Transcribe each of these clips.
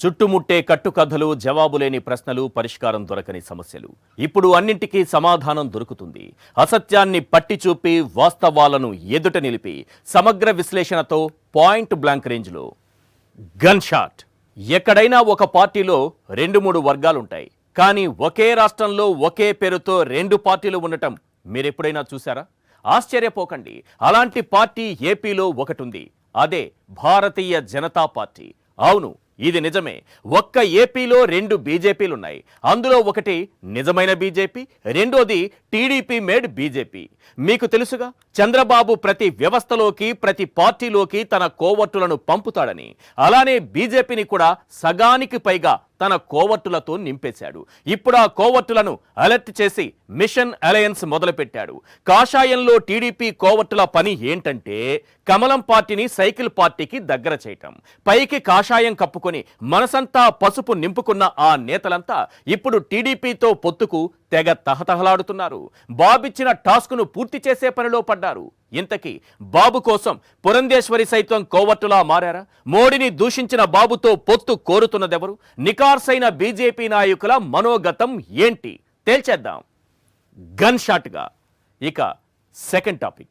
చుట్టుముట్టే కట్టుకథలు, జవాబులేని ప్రశ్నలు, పరిష్కారం దొరకని సమస్యలు. ఇప్పుడు అన్నింటికీ సమాధానం దొరుకుతుంది. అసత్యాన్ని పట్టి చూపి వాస్తవాలను ఎదుట నిలిపి సమగ్ర విశ్లేషణతో పాయింట్ బ్లాంక్ రేంజ్లో గన్ షాట్. ఎక్కడైనా ఒక పార్టీలో 2-3 వర్గాలుంటాయి. కానీ ఒకే రాష్ట్రంలో ఒకే పేరుతో 2 పార్టీలు ఉండటం మీరెప్పుడైనా చూసారా? ఆశ్చర్యపోకండి, అలాంటి పార్టీ ఏపీలో ఒకటుంది. అదే భారతీయ జనతా పార్టీ. అవును, ఇది నిజమే. ఒక్క ఏపీలో 2 బీజేపీలున్నాయి. అందులో ఒకటి నిజమైన బీజేపీ, రెండోది టీడీపీ మేడ్ బీజేపీ. మీకు తెలుసుగా, చంద్రబాబు ప్రతి వ్యవస్థలోకి, ప్రతి పార్టీలోకి తన కోవట్టులను పంపుతాడని. అలానే బీజేపీని కూడా సగానికి పైగా తన కోవట్టులతో నింపేశాడు. ఇప్పుడు ఆ కోవట్టులను అలర్ట్ చేసి మిషన్ అలయన్స్ మొదలుపెట్టాడు. కాషాయంలో టీడీపీ కోవట్టుల పని ఏంటంటే కమలం పార్టీని సైకిల్ పార్టీకి దగ్గర చేయటం. పైకి కాషాయం కప్పుకొని మనసంతా పసుపు నింపుకున్న ఆ నేతలంతా ఇప్పుడు టీడీపీతో పొత్తుకు తెగ తహతహలాడుతున్నారు. బాబిచ్చిన టాస్క్ను పూర్తి చేసే పనిలో పడ్డారు. ఇంతకీ బాబు కోసం పురంధేశ్వరి సైతం కోవట్టులా మారారా? మోడీని దూషించిన బాబుతో పొత్తు కోరుతున్నదెవరు? నికార్సైన బీజేపీ నాయకుల మనోగతం ఏంటి? తేల్చేద్దాం గన్ షాట్గా. ఇక సెకండ్ టాపిక్,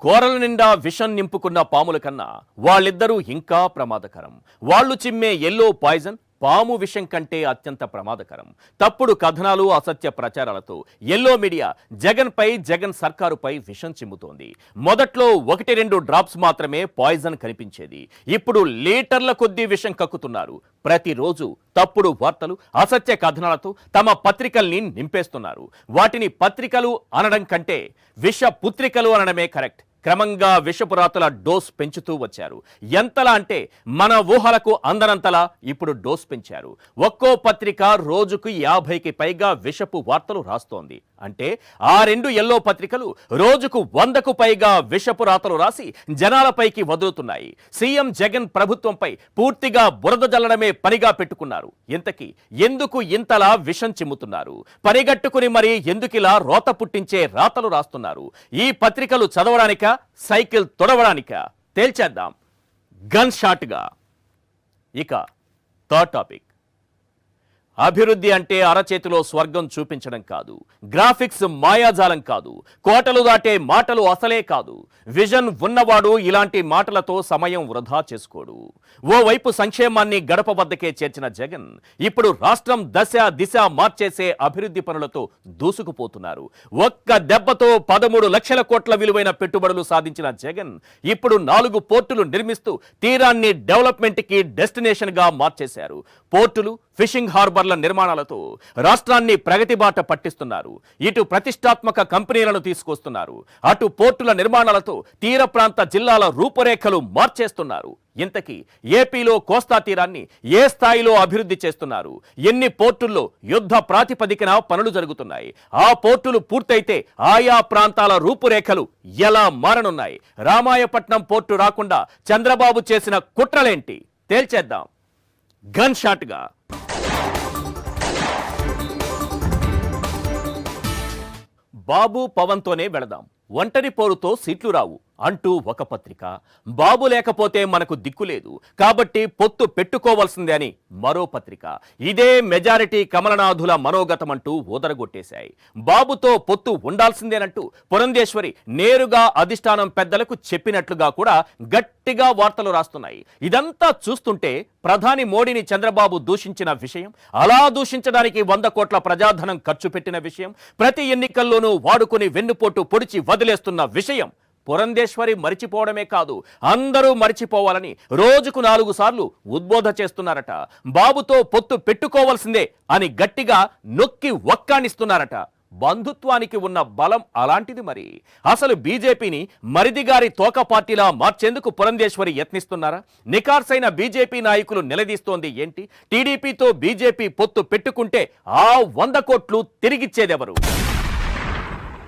కోరల నిండా విషం నింపుకున్న పాముల కన్నా వాళ్ళిద్దరూ ఇంకా ప్రమాదకరం. వాళ్ళు చిమ్మే ఎల్లో పాయిజన్ పాము విషం కంటే అత్యంత ప్రమాదకరం. తప్పుడు కథనాలు, అసత్య ప్రచారాలతో ఎల్లో మీడియా జగన్ సర్కారుపై విషం చిమ్ముతోంది. మొదట్లో 1-2 డ్రాప్స్ మాత్రమే పాయిజన్ కనిపించేది. ఇప్పుడు లీటర్ల కొద్దీ విషం కక్కుతున్నారు. ప్రతిరోజు తప్పుడు వార్తలు, అసత్య కథనాలతో తమ పత్రికల్ని నింపేస్తున్నారు. వాటిని పత్రికలు అనడం కంటే విష పుత్రికలు అనడమే కరెక్ట్. క్రమంగా విషపురాతుల డోస్ పెంచుతూ వచ్చారు. ఎంతలా అంటే మన ఊహలకు అందనంతలా ఇప్పుడు డోస్ పెంచారు. ఒక్కో పత్రిక రోజుకు 50కి పైగా విషపు వార్తలు రాస్తోంది. అంటే ఆ 2 ఎల్లో పత్రికలు రోజుకు 100కు పైగా విషపు రాతలు రాసి జనాలపైకి వదులుతున్నాయి. సీఎం జగన్ ప్రభుత్వంపై పూర్తిగా బురద జల్లడమే పనిగా పెట్టుకున్నారు. ఇంతకీ ఎందుకు ఇంతలా విషం చిమ్ముతున్నారు? పరిగట్టుకుని మరి ఎందుకిలా రోత పుట్టించే రాతలు రాస్తున్నారు? ఈ పత్రికలు చదవడానిక, సైకిల్ తొడవడానిక? తేల్చేద్దాం గన్ షాట్గా. ఇక థర్డ్ టాపిక్, అభివృద్ధి అంటే అరచేతిలో స్వర్గం చూపించడం కాదు, గ్రాఫిక్స్ మాయాజాలం కాదు, కోటలు దాటే మాటలు అసలే కాదు. విజన్ ఉన్నవాడు ఇలాంటి మాటలతో సమయం వృధా చేసుకోడు. ఓవైపు సంక్షేమాన్ని గడప వద్దకే చేర్చిన జగన్ ఇప్పుడు రాష్ట్రం దశ దిశ మార్చేసే అభివృద్ధి పనులతో దూసుకుపోతున్నారు. ఒక్క దెబ్బతో 13 లక్షల కోట్ల విలువైన పెట్టుబడులు సాధించిన జగన్ ఇప్పుడు 4 పోర్టులు నిర్మిస్తూ తీరాన్ని డెవలప్మెంట్కి డెస్టినేషన్గా మార్చేశారు. పోర్టులు, ఫిషింగ్ హార్బర్ల నిర్మాణాలతో రాష్ట్రాన్ని ప్రగతి బాట పట్టిస్తున్నారు. ఇటు ప్రతిష్టాత్మక కంపెనీలను తీసుకొస్తున్నారు, అటు పోర్టుల నిర్మాణాలతో తీర ప్రాంత జిల్లాల రూపురేఖలు మార్చేస్తున్నారు. ఇంతకీ ఏపీలో కోస్తా తీరాన్ని ఏ స్థాయిలో అభివృద్ధి చేస్తున్నారు? ఎన్ని పోర్టుల్లో యుద్ధ ప్రాతిపదికన పనులు జరుగుతున్నాయి? ఆ పోర్టులు పూర్తయితే ఆయా ప్రాంతాల రూపురేఖలు ఎలా మారనున్నాయి? రామాయపట్నం పోర్టు రాకుండా చంద్రబాబు చేసిన కుట్రలేంటి? తేల్చేద్దాం గన్ షాట్గా. బాబు పవన్తోనే వెళదాం, ఒంటరి పోరుతో సీట్లు రావు అంటూ ఒక పత్రిక, బాబు లేకపోతే మనకు దిక్కు లేదు కాబట్టి పొత్తు పెట్టుకోవాల్సిందే అని మరో పత్రిక ఇదే మెజారిటీ కమలనాథుల మనోగతం అంటూ ఊదరగొట్టేశాయి. బాబుతో పొత్తు ఉండాల్సిందేనంటూ పురంధేశ్వరి నేరుగా అధిష్టానం పెద్దలకు చెప్పినట్లుగా కూడా గట్టిగా వార్తలు రాస్తున్నాయి. ఇదంతా చూస్తుంటే ప్రధాని మోడీని చంద్రబాబు దూషించిన విషయం, అలా దూషించడానికి 100 కోట్ల ప్రజాధనం ఖర్చు పెట్టిన విషయం, ప్రతి ఎన్నికల్లోనూ వాడుకుని వెన్నుపోటు పొడిచి వదిలేస్తున్న విషయం పురంధేశ్వరి మరిచిపోవడమే కాదు, అందరూ మరిచిపోవాలని రోజుకు 4 సార్లు ఉద్బోధ చేస్తున్నారట. బాబుతో పొత్తు పెట్టుకోవాల్సిందే అని గట్టిగా నొక్కి ఒక్కానిస్తున్నారట. బంధుత్వానికి ఉన్న బలం అలాంటిది. మరి అసలు బీజేపీని మరిదిగారి తోక పార్టీలా మార్చేందుకు పురంధేశ్వరి యత్నిస్తున్నారా? నికార్సైన బీజేపీ నాయకులు నిలదీస్తోంది ఏంటి? టీడీపీతో బీజేపీ పొత్తు పెట్టుకుంటే ఆ 100 కోట్లు తిరిగిచ్చేదెవరు?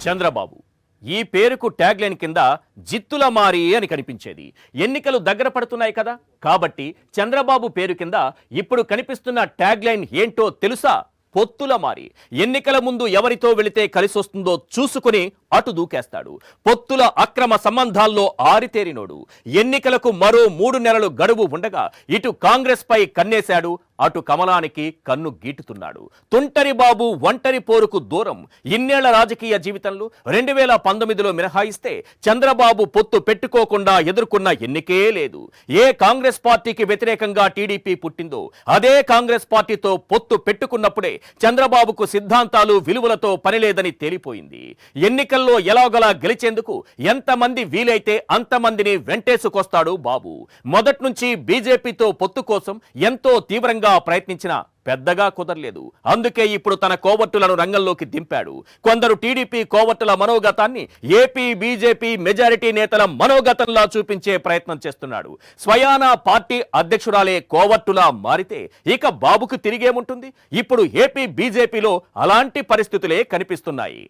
చంద్రబాబు. ఈ పేరుకు ట్యాగ్ లైన్ కింద జిత్తుల మారి అని కనిపించేది. ఎన్నికలు దగ్గర పడుతున్నాయి కదా, కాబట్టి చంద్రబాబు పేరు కింద ఇప్పుడు కనిపిస్తున్న ట్యాగ్ లైన్ ఏంటో తెలుసా? పొత్తుల మారి. ఎన్నికల ముందు ఎవరితో వెళితే కలిసొస్తుందో చూసుకుని అటు దూకేస్తాడు. పొత్తుల అక్రమ సంబంధాల్లో ఆరితేరినోడు. ఎన్నికలకు మరో 3 నెలలు గడువు ఉండగా ఇటు కాంగ్రెస్ పై కన్నేశాడు, అటు కమలానికి కన్ను గీటుతున్నాడు. తుంటరి బాబు ఒంటరి పోరుకు దూరం. ఇన్నేళ్ల రాజకీయ జీవితంలో 2019లో మినహాయిస్తే చంద్రబాబు పొత్తు పెట్టుకోకుండా ఎదుర్కొన్న ఎన్నికే లేదు. ఏ కాంగ్రెస్ పార్టీకి వ్యతిరేకంగా టీడీపీ పుట్టిందో అదే కాంగ్రెస్ పార్టీతో పొత్తు పెట్టుకున్నప్పుడే చంద్రబాబుకు సిద్ధాంతాలు విలువలతో పనిలేదని తేలిపోయింది. ఎన్నికల్లో ఎలాగలా గెలిచేందుకు ఎంతమంది వీలైతే అంతమందిని వెంటేసుకొస్తాడు బాబు. మొదటి నుంచి బీజేపీతో పొత్తు కోసం ఎంతో తీవ్రంగా ప్రయత్నించినా పెద్దగా కుదరలేదు. అందుకే ఇప్పుడు తన కోవట్టులను రంగంలోకి దింపాడు. కొందరు టీడీపీ కోవట్టుల మనోగతాన్ని ఏపీ బీజేపీ మెజారిటీ నేతల మనోగతంలా చూపించే ప్రయత్నం చేస్తున్నాడు. స్వయాన పార్టీ అధ్యక్షురాలే కోవట్టులా మారితే ఇక బాబుకు తిరిగేముంటుంది? ఇప్పుడు ఏపీ బీజేపీలో అలాంటి పరిస్థితులే కనిపిస్తున్నాయి.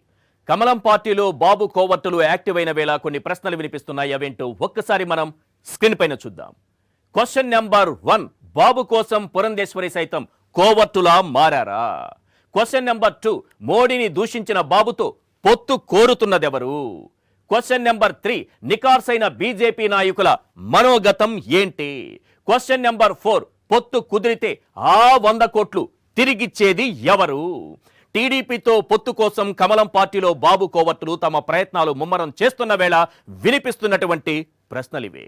కమలం పార్టీలో బాబు కోవట్టులు యాక్టివ్ అయిన వేళ కొన్ని ప్రశ్నలు వినిపిస్తున్నాయి. అవేంటో ఒక్కసారి మనం స్క్రీన్ పైన చూద్దాం. క్వశ్చన్ నెంబర్ 1, బాబు కోసం పురంధేశ్వరి సైతం కోవట్టులా మారారా? క్వశ్చన్ నెంబర్ 2, మోడీని దూషించిన బాబుతో పొత్తు కోరుతున్నదెవరు? క్వశ్చన్ నెంబర్ 3, నికార్సైన బీజేపీ నాయకుల మనోగతం ఏంటి? క్వశ్చన్ నెంబర్ 4, పొత్తు కుదిరితే ఆ 100 కోట్లు తిరిగిచ్చేది ఎవరు? టీడీపీతో పొత్తు కోసం కమలం పార్టీలో బాబు కోవట్టులు తమ ప్రయత్నాలు ముమ్మరం చేస్తున్న వేళ వినిపిస్తున్నటువంటి ప్రశ్నలివే.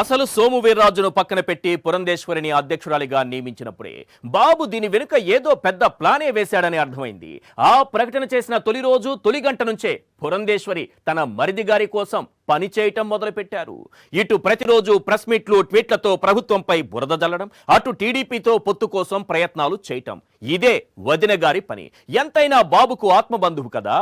అసలు సోము వీర్రాజును పక్కన పెట్టి పురంధేశ్వరిని అధ్యక్షురాలిగా నియమించినప్పుడే బాబు దీని వెనుక ఏదో పెద్ద ప్లానే వేశాడని అర్థమైంది. ఆ ప్రకటన చేసిన తొలి రోజు తొలి గంట నుంచే పురంధేశ్వరి తన మరిది గారి కోసం పని చేయటం మొదలుపెట్టారు. ఇటు ప్రతిరోజు ప్రెస్ మీట్లు ట్వీట్లతో ప్రభుత్వంపై బురద జల్లడం, అటు టీడీపీతో పొత్తు కోసం ప్రయత్నాలు చేయటం. ఇదే వదిన గారి పని. ఎంతైనా బాబుకు ఆత్మబంధువు కదా.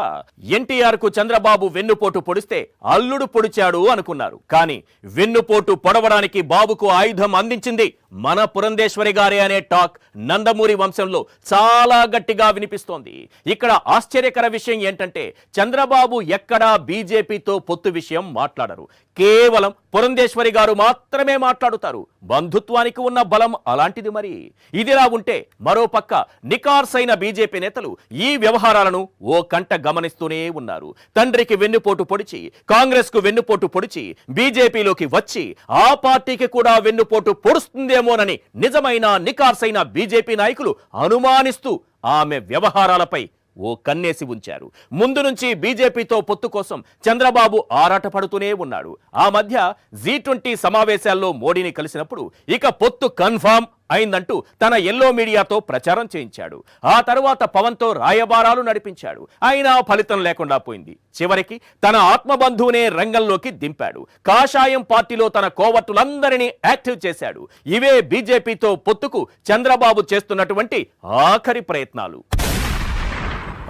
ఎన్టీఆర్ కు చంద్రబాబు వెన్నుపోటు పొడిస్తే అల్లుడు పొడిచాడు అనుకున్నారు. కానీ వెన్నుపోటు పొడవడానికి బాబుకు ఆయుధం అందించింది మన పురంధేశ్వరి గారే అనే టాక్ నందమూరి వంశంలో చాలా గట్టిగా వినిపిస్తోంది. ఇక్కడ ఆశ్చర్యకర విషయం ఏంటంటే చంద్రబాబు ఎక్కడా బీజేపీతో పొత్తు విషయం మాట్లాడరు. కేవలం పురంధేశ్వరి గారు మాత్రమే మాట్లాడుతారు. బంధుత్వానికి ఉన్న బలం అలాంటిది. మరి ఇదిలా ఉంటే మరోపక్క నికార్సైన బీజేపీ నేతలు ఈ వ్యవహారాలను ఓ కంట గమనిస్తూనే ఉన్నారు. తండ్రికి వెన్నుపోటు పొడిచి, కాంగ్రెస్ కు వెన్నుపోటు పొడిచి బీజేపీలోకి వచ్చి ఆ పార్టీకి కూడా వెన్నుపోటు పొడుస్తుందేమోనని నిజమైన నికార్సైన బీజేపీ నాయకులు అనుమానిస్తూ ఆమె వ్యవహారాలపై ఓ కన్నేసి ఉంచారు. ముందు నుంచి బీజేపీతో పొత్తు కోసం చంద్రబాబు ఆరాటపడుతూనే ఉన్నాడు. ఆ మధ్య G20 సమావేశాల్లో మోడీని కలిసినప్పుడు ఇక పొత్తు కన్ఫర్మ్ అయిందంటూ తన ఎల్లో మీడియాతో ప్రచారం చేయించాడు. ఆ తర్వాత పవన్తో రాయబారాలు నడిపించాడు. అయినా ఫలితం లేకుండా పోయింది. చివరికి తన ఆత్మబంధువునే రంగంలోకి దింపాడు. కాషాయం పార్టీలో తన కోవట్టులందరినీ యాక్టివ్ చేశాడు. ఇవే బీజేపీతో పొత్తుకు చంద్రబాబు చేస్తున్నటువంటి ఆఖరి ప్రయత్నాలు.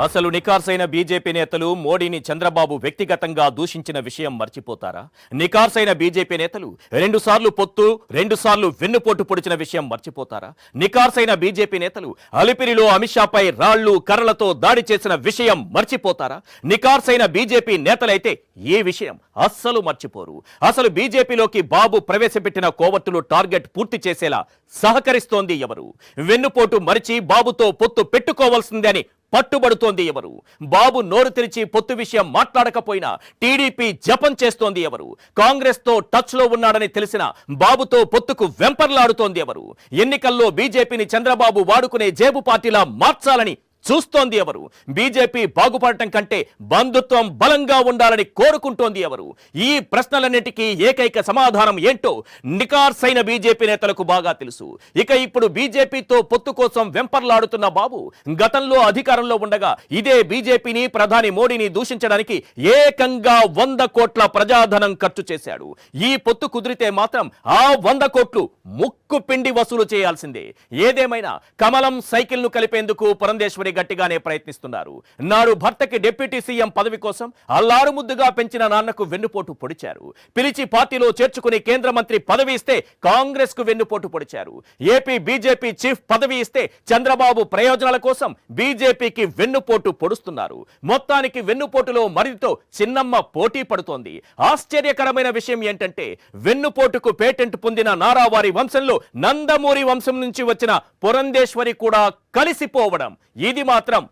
అసలు నికార్సైన బీజేపీ నేతలు మోడీని చంద్రబాబు వ్యక్తిగతంగా దూషించిన విషయం మర్చిపోతారా? నికార్సైన బీజేపీ నేతలు 2 సార్లు పొత్తు, 2 సార్లు వెన్నుపోటు పొడిచిన విషయం మర్చిపోతారా? నికార్సైన బీజేపీ నేతలు అలిపిరిలో అమిత్ షాపై రాళ్లు కర్రలతో దాడి చేసిన విషయం మర్చిపోతారా? నికార్సైన బీజేపీ నేతలైతే ఈ విషయం అస్సలు మర్చిపోరు. అసలు బీజేపీలోకి బాబు ప్రవేశపెట్టిన కోవట్టులు టార్గెట్ పూర్తి చేసేలా సహకరిస్తోంది ఎవరు? వెన్నుపోటు మరిచి బాబుతో పొత్తు పెట్టుకోవాల్సిందే అని పట్టుబడుతోంది ఎవరు? బాబు నోరు తెరిచి పొత్తు విషయం మాట్లాడకపోయినా టీడీపీ జపం చేస్తోంది ఎవరు? కాంగ్రెస్ తో టచ్ లో ఉన్నాడని తెలిసిన బాబుతో పొత్తుకు వెంపర్లాడుతోంది ఎవరు? ఎన్నికల్లో బీజేపీని చంద్రబాబు వాడుకునే జేబు పార్టీలా మార్చాలని చూస్తోంది ఎవరు? బీజేపీ బాగుపడటం కంటే బంధుత్వం బలంగా ఉండాలని కోరుకుంటోంది ఎవరు? ఈ ప్రశ్నలన్నిటికీ ఏకైక సమాధానం ఏంటో నికార్సైన బీజేపీ నేతలకు బాగా తెలుసు. ఇక ఇప్పుడు బీజేపీతో పొత్తు కోసం వెంపర్లాడుతున్న బాబు గతంలో అధికారంలో ఉండగా ఇదే బీజేపీని, ప్రధాని మోడీని దూషించడానికి ఏకంగా 100 కోట్ల ప్రజాధనం ఖర్చు చేశాడు. ఈ పొత్తు కుదిరితే మాత్రం ఆ 100 కోట్లు ముక్కు పిండి వసూలు చేయాల్సిందే. ఏదేమైనా కమలం సైకిల్ ను కలిపేందుకు పురంధేశ్వరి గట్టిగానే ప్రయత్నిస్తున్నారు. నాడు భర్తకి డిప్యూటీ సీఎం పదవి కోసం అల్లారు ముద్దుగా పెంచిన నాన్నకు వెన్నుపోటు పొడిచారు. పిలిచి పార్టీలో చేర్చుకుని కేంద్ర మంత్రి పదవి ఇస్తే కాంగ్రెస్ కు వెన్నుపోటు పొడిచారు. ఏపీ బీజేపీ చీఫ్ పదవి ఇస్తే చంద్రబాబు ప్రయోజనాల కోసం బీజేపీకి వెన్నుపోటు పొడుస్తున్నారు. మొత్తానికి వెన్నుపోటులో మరిదితో చిన్నమ్మ పోటీ పడుతోంది. ఆశ్చర్యకరమైన విషయం ఏంటంటే వెన్నుపోటుకు పేటెంట్ పొందిన నారావారి వంశంలో నందమూరి వంశం నుంచి వచ్చిన పురంధేశ్వరి కూడా కలిసిపోవడం, ఇది మాత్రం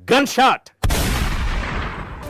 గన్ షాట్.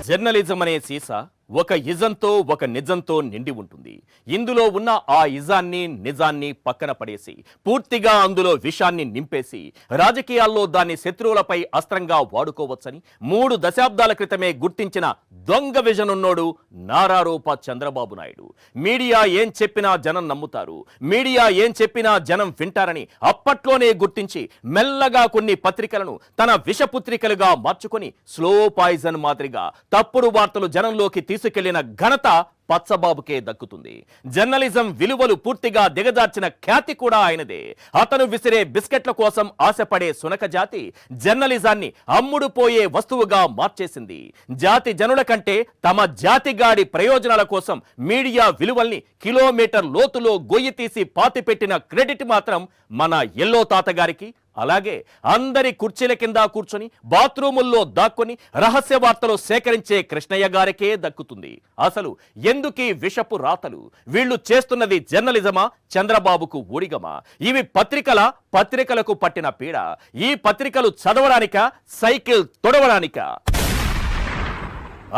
జర్నలిజం అనే సీసా ఒక ఇజంతో ఒక నిజంతో నిండి ఉంటుంది. ఇందులో ఉన్న ఆ ఇజాన్ని నిజాన్ని పక్కన పడేసి పూర్తిగా అందులో విషాన్ని నింపేసి రాజకీయాల్లో దాన్ని శత్రువులపై అస్త్రంగా వాడుకోవచ్చని 3 దశాబ్దాల క్రితమే గుర్తించిన దొంగ విజన్ ఉన్నోడు నారారూప చంద్రబాబు నాయుడు. మీడియా ఏం చెప్పినా జనం నమ్ముతారు, మీడియా ఏం చెప్పినా జనం వింటారని అప్పట్లోనే గుర్తించి మెల్లగా కొన్ని పత్రికలను తన విషపుత్రికలుగా మార్చుకొని స్లో పాయిజన్ మాదిరిగా తప్పుడు వార్తలు జనంలోకి తీసుకెళ్లిన ఘనత పచ్చబాబుకే దక్కుతుంది. జర్నలిజం విలువలు పూర్తిగా దిగజార్చిన ఖ్యాతి కూడా ఆయనదే. అతను విసిరే బిస్కెట్ల కోసం ఆశపడే సునక జాతి జర్నలిజాన్ని అమ్ముడుపోయే వస్తువుగా మార్చేసింది. జాతి జనుల కంటే తమ జాతిగాడి ప్రయోజనాల కోసం మీడియా విలువల్ని కిలోమీటర్ లోతులో గొయ్యి తీసి పాతిపెట్టిన క్రెడిట్ మాత్రం మన ఎల్లో తాతగారికి, అలాగే అందరి కుర్చీల కింద కూర్చొని బాత్రూముల్లో దాక్కొని రహస్య వార్తలు సేకరించే కృష్ణయ్య గారికే దక్కుతుంది. అసలు ఎందుకీ విషపు రాతలు? వీళ్ళు చేస్తున్నది జర్నలిజమా, చంద్రబాబుకు ఊడిగమా? ఇవి పత్రికలకు పట్టిన పీడ. ఈ పత్రికలు చదవడానికా, సైకిల్ తొడవడానికా?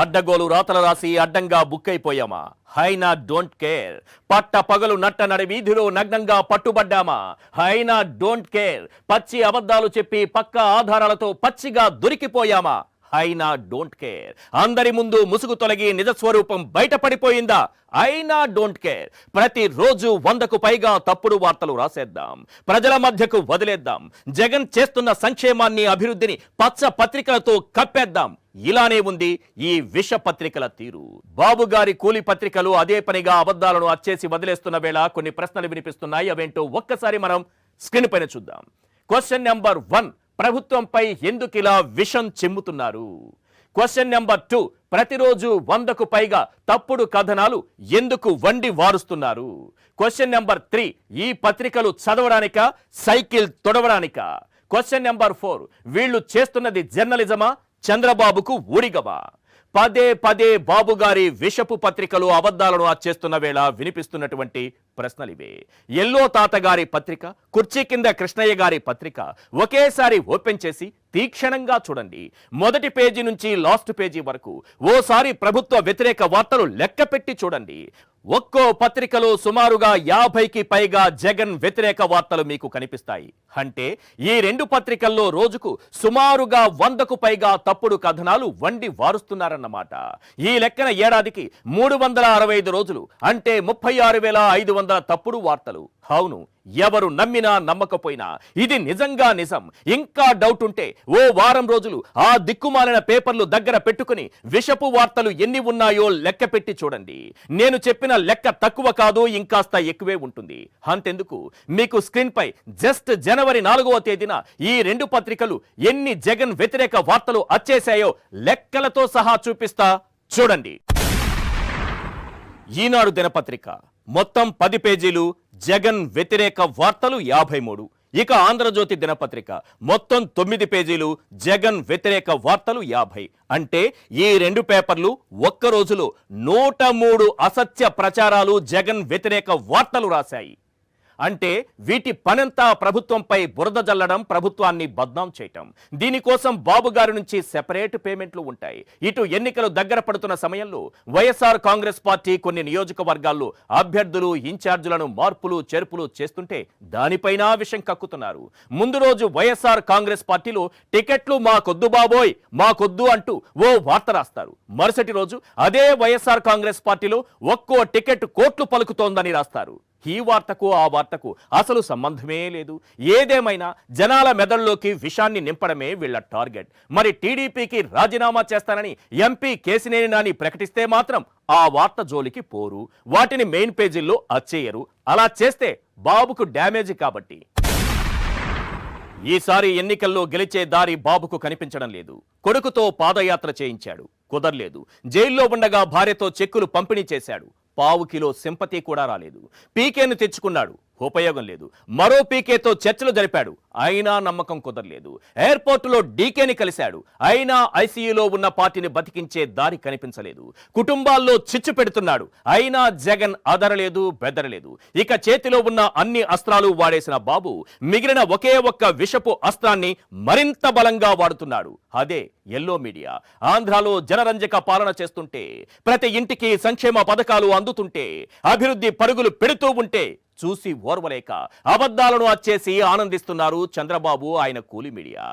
అడ్డగోలు రాతలు రాసి అడ్డంగా బుక్ అయిపోయామా? హైనా డోంట్ కేర్. పట్ట పగలు నట్ట నడి వీధిలో నగ్నంగా పట్టుబడ్డామా? హైనా డోంట్ కేర్. పచ్చి అబద్ధాలు చెప్పి పక్క ఆధారాలతో పచ్చిగా దొరికిపోయామా? హైనా డోంట్ కేర్. అందరి ముందు ముసుగు తొలగి నిజస్వరూపం బయటపడిపోయిందా? అయినా డోంట్ కేర్. ప్రతిరోజు 100కు పైగా తప్పుడు వార్తలు రాసేద్దాం, ప్రజల మధ్యకు వదిలేద్దాం. జగన్ చేస్తున్న సంక్షేమాన్ని, అభివృద్ధిని పచ్చ పత్రికలతో కప్పేద్దాం. ఇలానే ఉంది ఈ విష పత్రికల తీరు. బాబు గారి కూలి పత్రికలు అదే పనిగా అబద్ధాలను అచ్చేసి వదిలేస్తున్న వేళ కొన్ని ప్రశ్నలు వినిపిస్తున్నాయి. అవేంటో ఒక్కసారి మనం స్క్రీన్ పైన చూద్దాం. క్వశ్చన్ నెంబర్ 1, ప్రభుత్వంపై ఎందుకు ఇలా విషం చిమ్ముతున్నారు? క్వశ్చన్ నెంబర్ 2, ప్రతిరోజు 100కు పైగా తప్పుడు కథనాలు ఎందుకు వండి వారుస్తున్నారు? క్వశ్చన్ నెంబర్ 3, ఈ పత్రికలు చదవడానికా, సైకిల్ తొడవడానికా? క్వశ్చన్ నెంబర్ 4, వీళ్ళు చేస్తున్నది జర్నలిజమా, చంద్రబాబుకు ఊడిగమా? పదే బాబు గారి విషపు పత్రికలు అబద్ధాలను అచ్చేస్తున్న వేళ వినిపిస్తున్నటువంటి ప్రశ్నలివే. ఎల్లో తాత గారి పత్రిక, కుర్చీ కింద కృష్ణయ్య గారి పత్రిక ఒకేసారి ఓపెన్ చేసి తీక్షణంగా చూడండి. మొదటి పేజీ నుంచి లాస్ట్ పేజీ వరకు ఓసారి ప్రభుత్వ వ్యతిరేక వార్తలు లెక్క పెట్టి చూడండి. ఒక్కో పత్రికలో సుమారుగా 50కి పైగా జగన్ వ్యతిరేక వార్తలు మీకు కనిపిస్తాయి. అంటే ఈ 2 పత్రికల్లో రోజుకు సుమారుగా 100కు పైగా తప్పుడు కథనాలు వండి వారుస్తున్నారన్నమాట. ఈ లెక్కన ఏడాదికి 365 రోజులు అంటే 36,500 తప్పుడు వార్తలు. అవును, ఎవరు నమ్మినా నమ్మకపోయినా ఇది నిజంగా నిజం. ఇంకా డౌట్ ఉంటే ఓ వారం రోజులు ఆ దిక్కుమాలిన పేపర్లు దగ్గర పెట్టుకుని విషపు వార్తలు ఎన్ని ఉన్నాయో లెక్క పెట్టి చూడండి. నేను చెప్పిన లెక్క తక్కువ కాదు, ఇంకాస్త ఎక్కువే ఉంటుంది. అంతెందుకు, మీకు స్క్రీన్ పై జస్ట్ జనవరి 4వ తేదీన ఈ 2 పత్రికలు ఎన్ని జగన్ వ్యతిరేక వార్తలు అచ్చేశాయో లెక్కలతో సహా చూపిస్తా, చూడండి. ఈనాడు దినపత్రిక మొత్తం 10 పేజీలు, జగన్ వ్యతిరేక వార్తలు 53. ఇక ఆంధ్రజ్యోతి దినపత్రిక మొత్తం 9 పేజీలు, జగన్ వ్యతిరేక వార్తలు 50. అంటే ఈ 2 పేపర్లు ఒక్క రోజులో 103 అసత్య ప్రచారాలు, జగన్ వ్యతిరేక వార్తలు రాశాయి. అంటే వీటి పనంతా ప్రభుత్వంపై బురద జల్లడం, ప్రభుత్వాన్ని బద్నాం చేయటం. దీనికోసం బాబు గారి నుంచి సెపరేట్ పేమెంట్లు ఉంటాయి. ఇటు ఎన్నికలు దగ్గర పడుతున్న సమయంలో వైఎస్ఆర్ కాంగ్రెస్ పార్టీ కొన్ని నియోజకవర్గాల్లో అభ్యర్థులు, ఇన్ఛార్జీలను మార్పులు చేర్పులు చేస్తుంటే దానిపైన విషం కక్కుతున్నారు. ముందు రోజు వైఎస్ఆర్ కాంగ్రెస్ పార్టీలో టికెట్లు మాకొద్దు బాబోయ్, మాకొద్దు అంటూ ఓ వార్త రాస్తారు. మరుసటి రోజు అదే వైఎస్ఆర్ కాంగ్రెస్ పార్టీలో ఒక్కో టికెట్ కోట్లు పలుకుతోందని రాస్తారు. ఈ వార్తకు ఆ వార్తకు అసలు సంబంధమే లేదు. ఏదేమైనా జనాల మెదడులోకి విషాన్ని నింపడమే వీళ్ళ టార్గెట్. మరి టీడీపీకి రాజీనామా చేస్తానని ఎంపీ కేసినేని నాని ప్రకటిస్తే మాత్రం ఆ వార్త జోలికి పోరు, వాటిని మెయిన్ పేజీల్లో అచ్చేయరు. అలా చేస్తే బాబుకు డ్యామేజ్ కాబట్టి. ఈసారి ఎన్నికల్లో గెలిచే దారి బాబుకు కనిపించడం లేదు. కొడుకుతో పాదయాత్ర చేయించాడు, కుదరలేదు. జైల్లో ఉండగా భార్యతో చెక్కులు పంపిణీ చేశాడు, పావు కిలో సింపతి కూడా రాలేదు. పీకేను తెచ్చుకున్నాడు, ఉపయోగం లేదు. మరో పీకేతో చర్చలు జరిపాడు, అయినా నమ్మకం కుదరలేదు. ఎయిర్పోర్టులో డీకేని కలిశాడు, అయినా ఐసీయూలో ఉన్న పార్టీని బతికించే దారి కనిపించలేదు. కుటుంబాల్లో చిచ్చు పెడుతున్నాడు, అయినా జగన్ అదరలేదు, బెదరలేదు. ఇక చేతిలో ఉన్న అన్ని అస్త్రాలు వాడేసిన బాబు మిగిలిన ఒకే ఒక్క విషపు అస్త్రాన్ని మరింత బలంగా వాడుతున్నాడు. అదే ఎల్లో మీడియా. ఆంధ్రాలో జనరంజక పాలన చేస్తుంటే, ప్రతి ఇంటికి సంక్షేమ పథకాలు అందుతుంటే, అభివృద్ధి పరుగులు పెడుతూ ఉంటే చూసి ఓర్వలేక అబద్ధాలను అచ్చేసి ఆనందిస్తున్నారు చంద్రబాబు, ఆయన కూలి మీడియా.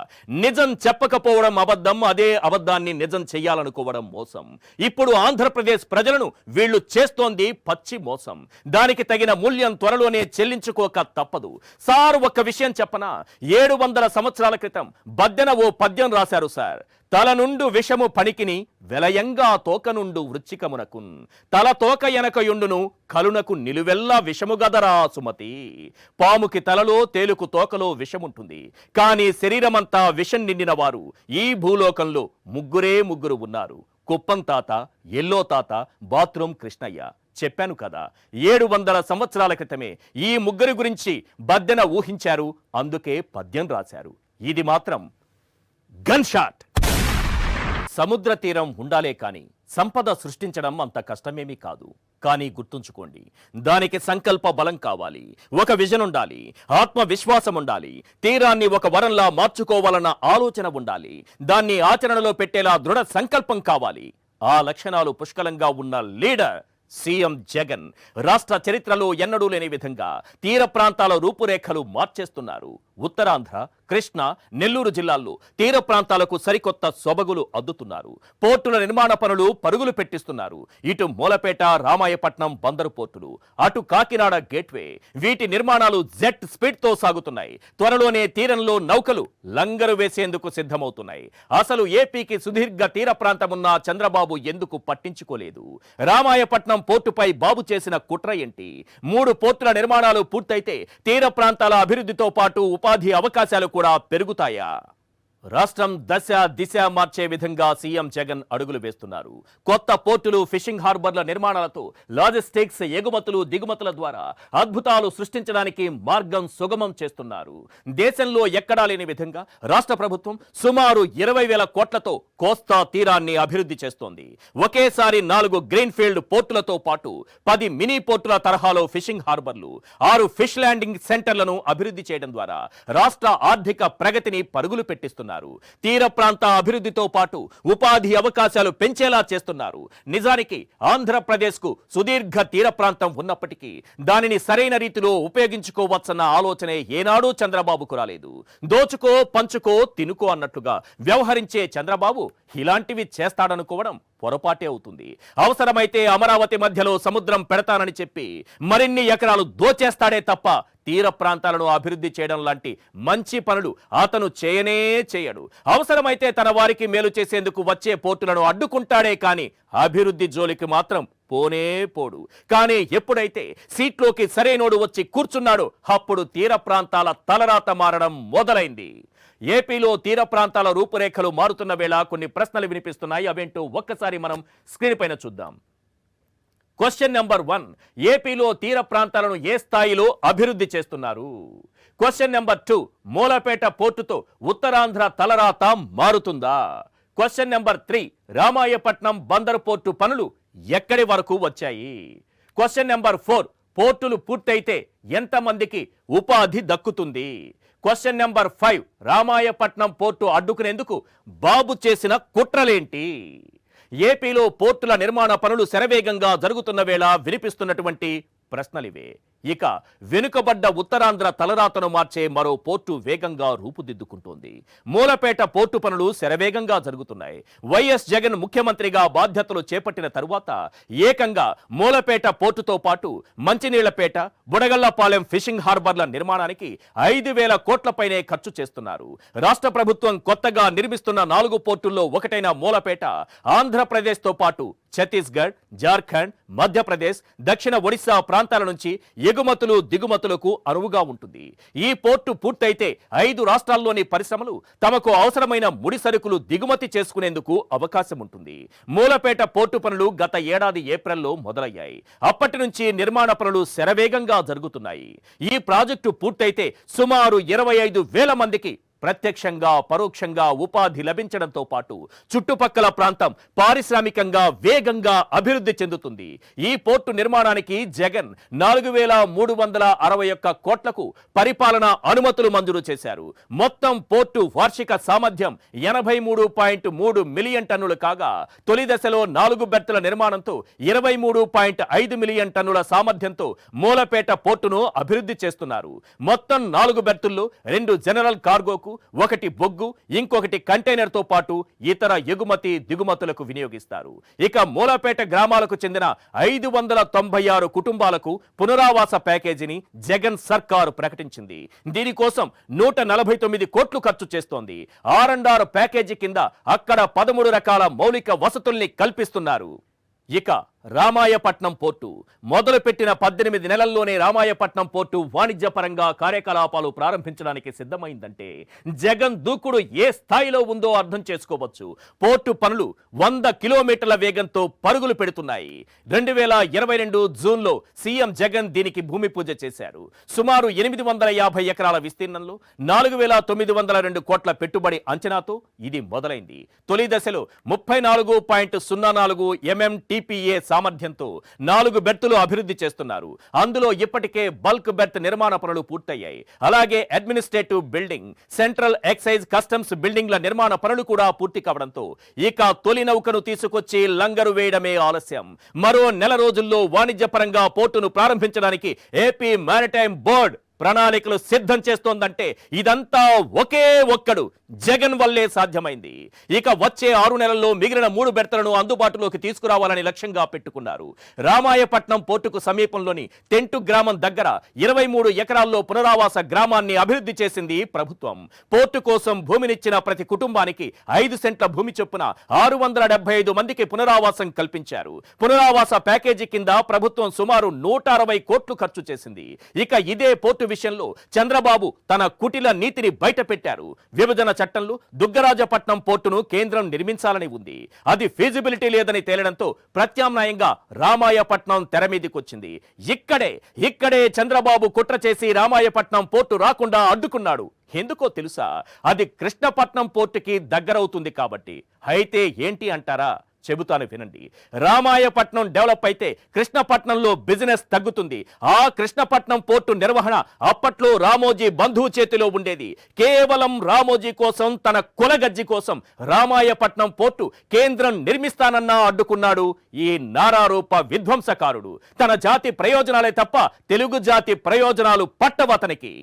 నిజం చెప్పకపోవడం అబద్ధం, అదే అబద్ధాన్ని నిజం చెయ్యాలనుకోవడం మోసం. ఇప్పుడు ఆంధ్రప్రదేశ్ ప్రజలను వీళ్లు చేస్తోంది పచ్చి మోసం. దానికి తగిన మూల్యం త్వరలోనే చెల్లించుకోక తప్పదు. సార్, ఒక్క విషయం చెప్పనా? 700 సంవత్సరాల క్రితం బద్దెన ఓ పద్యం రాశారు సార్. తల నుండు విషము పణికిని వెలయంగా తోక నుండు వృచ్చికమునకున్, తల తోక ఎనకయుండును కలునకు నిలువెల్లా విషము గదరా సుమతి. పాముకి తలలో, తేలుకు తోకలో విషముంటుంది, కానీ శరీరమంతా విషం నిండిన వారు ఈ భూలోకంలో ముగ్గురు ఉన్నారు. కుప్పం తాత, ఎల్లో తాత, బాత్రూమ్ కృష్ణయ్య. చెప్పాను కదా, 700 సంవత్సరాల క్రితమే ఈ ముగ్గురి గురించి బద్దెన ఊహించారు, అందుకే పద్యం రాశారు. ఇది మాత్రం గన్ షాట్. సముద్ర తీరం ఉండాలే కానీ సంపద సృష్టించడం అంత కష్టమేమీ కాదు. కానీ గుర్తుంచుకోండి, దానికి సంకల్ప బలం కావాలి, ఒక విజన్ ఉండాలి, ఆత్మవిశ్వాసం ఉండాలి, తీరాన్ని ఒక వరంలా మార్చుకోవాలన్న ఆలోచన ఉండాలి, దాన్ని ఆచరణలో పెట్టేలా దృఢ సంకల్పం కావాలి. ఆ లక్షణాలు పుష్కలంగా ఉన్న లీడర్ సీఎం జగన్. రాష్ట్ర చరిత్రలో ఎన్నడూ లేని విధంగా తీర ప్రాంతాల రూపురేఖలు మార్చేస్తున్నారు. ఉత్తరాంధ్ర, కృష్ణా, నెల్లూరు జిల్లాల్లో తీర ప్రాంతాలకు సరికొత్త సొబగులు అద్దుతున్నారు. పోర్టుల నిర్మాణ పనులు పరుగులు పెట్టిస్తున్నారు. ఇటు మూలపేట, రామాయపట్నం బందరు పోర్టులు, అటు కాకినాడ గేట్వే, వీటి నిర్మాణాలు జెట్ స్పీడ్ తో సాగుతున్నాయి. త్వరలోనే తీరంలో నౌకలు లంగరు వేసేందుకు సిద్ధమవుతున్నాయి. అసలు ఏపీకి సుదీర్ఘ తీర ప్రాంతమున్న చంద్రబాబు ఎందుకు పట్టించుకోలేదు? రామాయపట్నం పోర్టుపై బాబు చేసిన కుట్ర ఏంటి? 3 పోర్టుల నిర్మాణాలు పూర్తయితే తీర ప్రాంతాల అభివృద్ధితో పాటు ఉపాధి అవకాశాలు కూడా పెరుగుతాయా? రాష్ట్రం దశ దిశ మార్చే విధంగా సీఎం జగన్ అడుగులు వేస్తున్నారు. కొత్త పోర్టులు, ఫిషింగ్ హార్బర్ల నిర్మాణాలతో లాజిస్టిక్స్, ఎగుమతులు, దిగుమతుల ద్వారా అద్భుతాలు సృష్టించడానికి మార్గం సుగమం చేస్తున్నారు. దేశంలో ఎక్కడా లేని విధంగా రాష్ట్ర ప్రభుత్వం సుమారు 20,000 కోట్లతో కోస్తా తీరాన్ని అభివృద్ధి చేస్తోంది. ఒకేసారి 4 గ్రీన్ ఫీల్డ్ పోర్టులతో పాటు 10 మినీ పోర్టుల తరహాలో ఫిషింగ్ హార్బర్లు, 6 ఫిష్ ల్యాండింగ్ సెంటర్లను అభివృద్ధి చేయడం ద్వారా రాష్ట్ర ఆర్థిక ప్రగతిని పరుగులు పెట్టిస్తున్నారు. తీర ప్రాంత అభివృద్ధితో పాటు ఉపాధి అవకాశాలు పెంచేలా చేస్తున్నారు. నిజానికి ఆంధ్రప్రదేశ్ కు సుదీర్ఘ తీర ప్రాంతం ఉన్నప్పటికీ దానిని సరైన రీతిలో ఉపయోగించుకోవచ్చన్న ఆలోచనే ఏనాడూ చంద్రబాబుకు రాలేదు. దోచుకో, పంచుకో, తినుకో అన్నట్లుగా వ్యవహరించే చంద్రబాబు ఇలాంటివి చేస్తాడనుకోవడం పొరపాటే అవుతుంది. అవసరమైతే అమరావతి మధ్యలో సముద్రం పెడతానని చెప్పి మరిన్ని ఎకరాలు దోచేస్తాడే తప్ప తీర ప్రాంతాలను అభివృద్ధి చేయడం లాంటి మంచి పనులు అతను చేయడు. అవసరమైతే తన వారికి మేలు చేసేందుకు వచ్చే పోర్టులను అడ్డుకుంటాడే కానీ అభివృద్ధి జోలికి మాత్రం పోనే పోడు. కానీ ఎప్పుడైతే సీట్లోకి సరైనోడు వచ్చి కూర్చున్నాడో అప్పుడు తీర ప్రాంతాల తలరాత మారడం మొదలైంది. ఏపీలో తీర ప్రాంతాల రూపురేఖలు మారుతున్న వేళ కొన్ని ప్రశ్నలు వినిపిస్తున్నాయి. అవేంటో ఒక్కసారి మనం స్క్రీన్ పైన చూద్దాం. క్వశ్చన్ నెంబర్ 1, ఏపీలో తీర ప్రాంతాలను ఏ స్థాయిలో అభివృద్ధి చేస్తున్నారు? క్వశ్చన్ నెంబర్ 2, మూలపేట పోర్టుతో ఉత్తరాంధ్ర తలరాత మారుతుందా? Question number 3, Ramayapatnam Bandaru port పనులు ఎక్కడి వరకు వచ్చాయి? క్వశ్చన్ నెంబర్ 4, పోర్టులు పూర్తయితే ఎంతమందికి ఉపాధి దక్కుతుంది? క్వశ్చన్ నెంబర్ 5, రామాయపట్నం పోర్టు అడ్డుకునేందుకు బాబు చేసిన కుట్రలేంటి? ఏపీలో పోర్టుల నిర్మాణ పనులు శరవేగంగా జరుగుతున్న వేళ వినిపిస్తున్నటువంటి ప్రశ్నలివే. ఇక వెనుకబడ్డ ఉత్తరాంధ్ర తలరాతను మార్చే మరో పోర్టు వేగంగా రూపుదిద్దుకుంటోంది. మూలపేట పోర్టు పనులు శరవేగంగా జరుగుతున్నాయి. వైఎస్ జగన్ ముఖ్యమంత్రిగా బాధ్యతలు చేపట్టిన తరువాత ఏకంగా మూలపేట పోర్టుతో పాటు మంచినీళ్లపేట, బుడగళ్లపాలెం ఫిషింగ్ హార్బర్ల నిర్మాణానికి 5,000 కోట్లపైనే ఖర్చు చేస్తున్నారు. రాష్ట్ర ప్రభుత్వం కొత్తగా నిర్మిస్తున్న 4 పోర్టుల్లో ఒకటైన మూలపేట ఆంధ్రప్రదేశ్తో పాటు ఛత్తీస్గఢ్, జార్ఖండ్, మధ్యప్రదేశ్, దక్షిణ ఒడిశా ప్రాంతాల నుంచి ఎగుమతులు దిగుమతులకు అనువుగా ఉంటుంది. ఈ పోర్టు పూర్తయితే 5 రాష్ట్రాల్లోని పరిశ్రమలు తమకు అవసరమైన ముడి సరుకులు దిగుమతి చేసుకునేందుకు అవకాశం ఉంటుంది. మూలపేట పోర్టు పనులు గత ఏడాది ఏప్రిల్లో మొదలయ్యాయి. అప్పటి నుంచి నిర్మాణ పనులు శరవేగంగా జరుగుతున్నాయి. ఈ ప్రాజెక్టు పూర్తయితే సుమారు 25,000 మందికి ప్రత్యక్షంగా పరోక్షంగా ఉపాధి లభించడంతో పాటు చుట్టుపక్కల ప్రాంతం పారిశ్రామికంగా వేగంగా అభివృద్ధి చెందుతుంది. ఈ పోర్టు నిర్మాణానికి జగన్ 4,361 కోట్లకు పరిపాలనా అనుమతులు మంజూరు చేశారు. మొత్తం పోర్టు వార్షిక సామర్థ్యం 83.3 మిలియన్ టన్నులు కాగా తొలి దశలో 4 బెర్తుల నిర్మాణంతో 23.5 మిలియన్ టన్నుల సామర్థ్యంతో మూలపేట పోర్టును అభివృద్ధి చేస్తున్నారు. మొత్తం 4 బెర్తుల్లో 2 జనరల్ కార్గోకు, 1 బొగ్గు, ఇంకొకటి కంటైనర్ తో పాటు ఇతర ఎగుమతి దిగుమతులకు వినియోగిస్తారు. ఇక మూలపేట గ్రామాలకు చెందిన 596 కుటుంబాలకు పునరావాస ప్యాకేజీని జగన్ సర్కారు ప్రకటించింది. దీనికోసం 149 కోట్లు ఖర్చు చేస్తోంది. R&R ప్యాకేజీ కింద అక్కడ 13 రకాల మౌలిక వసతుల్ని కల్పిస్తున్నారు. ఇక రామాయపట్నం పోర్టు మొదలుపెట్టిన 18 నెలల్లోనే రామాయపట్నం పోర్టు వాణిజ్యపరంగా కార్యకలాపాలు ప్రారంభించడానికి సిద్ధమైందంటే జగన్ దూకుడు ఏ స్థాయిలో ఉందో అర్థం చేసుకోవచ్చు. పోర్టు పనులు 100 కిలోమీటర్ల వేగంతో పరుగులు పెడుతున్నాయి. 2022 జూన్లో సీఎం జగన్ దీనికి భూమి పూజ చేశారు. సుమారు 850 ఎకరాల విస్తీర్ణంలో 4,902 కోట్ల పెట్టుబడి అంచనాతో ఇది మొదలైంది. తొలి దశలో 34.04 MMTPA సామర్థ్యంతో 4 బెర్తులు అభివృద్ధి చేస్తున్నారు. అందులో ఇప్పటికే బల్క్ బెర్త్ నిర్మాణ పనులు పూర్తయ్యాయి. అలాగే administrative building, central excise customs బిల్డింగ్ల నిర్మాణ పనులు కూడా పూర్తి కావడంతో ఇక తొలి నౌకను తీసుకొచ్చి లంగరు వేయడమే ఆలస్యం. మరో నెల రోజుల్లో వాణిజ్యపరంగా పోర్టును ప్రారంభించడానికి ఏపీ మారిటైమ్ బోర్డ్ ప్రణాళికలు సిద్ధం చేస్తోందంటే ఇదంతా ఒకే ఒక్కడు జగన్ వల్లే సాధ్యమైంది. ఇక వచ్చే 6 నెలల్లో మిగిలిన 3 బెర్తలను అందుబాటులోకి తీసుకురావాలని లక్ష్యంగా పెట్టుకున్నారు. రామాయపట్నం పోర్టుకు సమీపంలోని టెంటు గ్రామం దగ్గర 23 ఎకరాల్లో పునరావాస గ్రామాన్ని అభివృద్ధి చేసింది ప్రభుత్వం. పోర్టు కోసం భూమినిచ్చిన ప్రతి కుటుంబానికి 5 సెంట్ల భూమి చొప్పున 675 మందికి పునరావాసం కల్పించారు. పునరావాస ప్యాకేజీ కింద ప్రభుత్వం సుమారు 160 కోట్లు ఖర్చు చేసింది. ఇక ఇదే పోర్టు విషయంలో చంద్రబాబు తన కుటిల నీతిని బయటపెట్టారు. విభజన చట్టంలో దుగ్గరాజపట్నం పోర్టును కేంద్రం నిర్మించాలని ఉంది. అది ఫీజిబిలిటీ లేదని తేలడంతో ప్రత్యామ్నాయంగా రామాయపట్నం తెర మీదకొచ్చింది. ఇక్కడే చంద్రబాబు కుట్ర చేసి రామాయపట్నం పోర్టు రాకుండా అడ్డుకున్నాడు. ఎందుకో తెలుసా? అది కృష్ణపట్నం పోర్టుకి దగ్గరవుతుంది కాబట్టి. అయితే ఏంటి అంటారా? చెబుతాను వినండి. రామాయపట్నం డెవలప్ అయితే కృష్ణపట్నంలో బిజినెస్ తగ్గుతుంది. ఆ కృష్ణపట్నం పోర్టు నిర్వహణ అప్పట్లో రామోజీ బంధువు చేతిలో ఉండేది. కేవలం రామోజీ కోసం, తన కులగజ్జి కోసం రామాయపట్నం పోర్టు కేంద్రం నిర్మిస్తానన్నా అడ్డుకున్నాడు ఈ నారారూప విధ్వంసకారుడు. తన జాతి ప్రయోజనాలే తప్ప తెలుగు జాతి ప్రయోజనాలు పట్టవతనికి.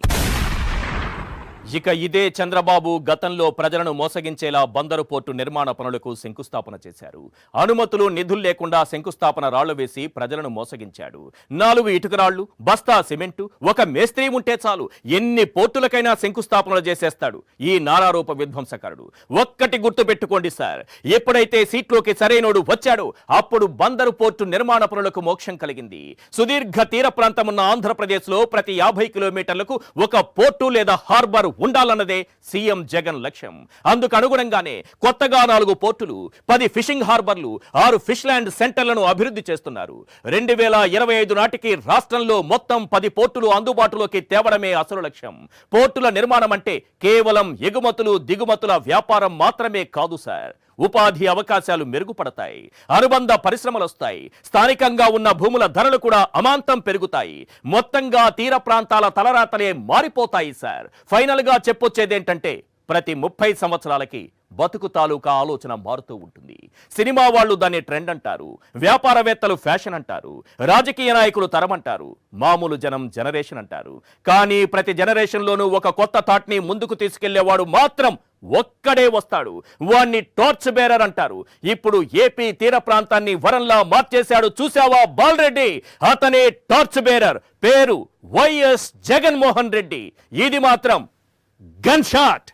ఇక ఇదే చంద్రబాబు గతంలో ప్రజలను మోసగించేలా బందరు పోర్టు నిర్మాణ పనులకు శంకుస్థాపన చేశారు. అనుమతులు, నిధులు లేకుండా శంకుస్థాపన రాళ్లు వేసి ప్రజలను మోసగించాడు. 4 ఇటుకరాళ్లు, బస్తా సిమెంటు, ఒక మేస్త్రి ఉంటే చాలు ఎన్ని పోర్టులకైనా శంకుస్థాపనలు చేసేస్తాడు ఈ నారారూప విధ్వంసకారుడు. ఒక్కటి గుర్తు పెట్టుకోండి సార్, ఎప్పుడైతే సీట్లోకి సరైనోడు వచ్చాడో అప్పుడు బందరు పోర్టు నిర్మాణ పనులకు మోక్షం కలిగింది. సుదీర్ఘ తీర ప్రాంతం ఉన్న ఆంధ్రప్రదేశ్లో ప్రతి 50 కిలోమీటర్లకు ఒక పోర్టు లేదా హార్బర్ ఉండాలన్నదే సీఎం జగన్ లక్ష్యం. అందుకు అనుగుణంగానే కొత్తగా 4 పోర్టులు, 10 ఫిషింగ్ హార్బర్లు, 6 ఫిష్ ల్యాండ్ సెంటర్లను అభివృద్ధి చేస్తున్నారు. 2025 నాటికి రాష్ట్రంలో మొత్తం 10 పోర్టులు అందుబాటులోకి తేవడమే అసలు లక్ష్యం. పోర్టుల నిర్మాణం అంటే కేవలం ఎగుమతులు దిగుమతుల వ్యాపారం మాత్రమే కాదు సార్. ఉపాధి అవకాశాలు మెరుగుపడతాయి, అనుబంధ పరిశ్రమలు వస్తాయి, స్థానికంగా ఉన్న భూముల ధరలు కూడా అమాంతం పెరుగుతాయి. మొత్తంగా తీర ప్రాంతాల తలరాతలే మారిపోతాయి సార్. ఫైనల్ గా చెప్పొచ్చేదేంటంటే ప్రతి 30 సంవత్సరాలకి బతుకు తాలూకా ఆలోచన మారుతూ ఉంటుంది. సినిమా వాళ్ళు దాన్ని ట్రెండ్ అంటారు, వ్యాపారవేత్తలు ఫ్యాషన్ అంటారు, రాజకీయ నాయకులు తరం అంటారు, మామూలు జనం జనరేషన్ అంటారు. కానీ ప్రతి జనరేషన్లోనూ ఒక కొత్త థాట్ ని ముందుకు తీసుకెళ్లేవాడు మాత్రం ఒక్కడే వస్తాడు. వాణ్ణి టార్చ్ బేరర్ అంటారు. ఇప్పుడు ఏపీ తీర ప్రాంతాన్ని వరంలా మార్చేశాడు చూసావా బాలరెడ్డి? అతనే టార్చ్ బేరర్. పేరు వైఎస్ జగన్మోహన్ రెడ్డి. ఇది మాత్రం గన్ షాట్.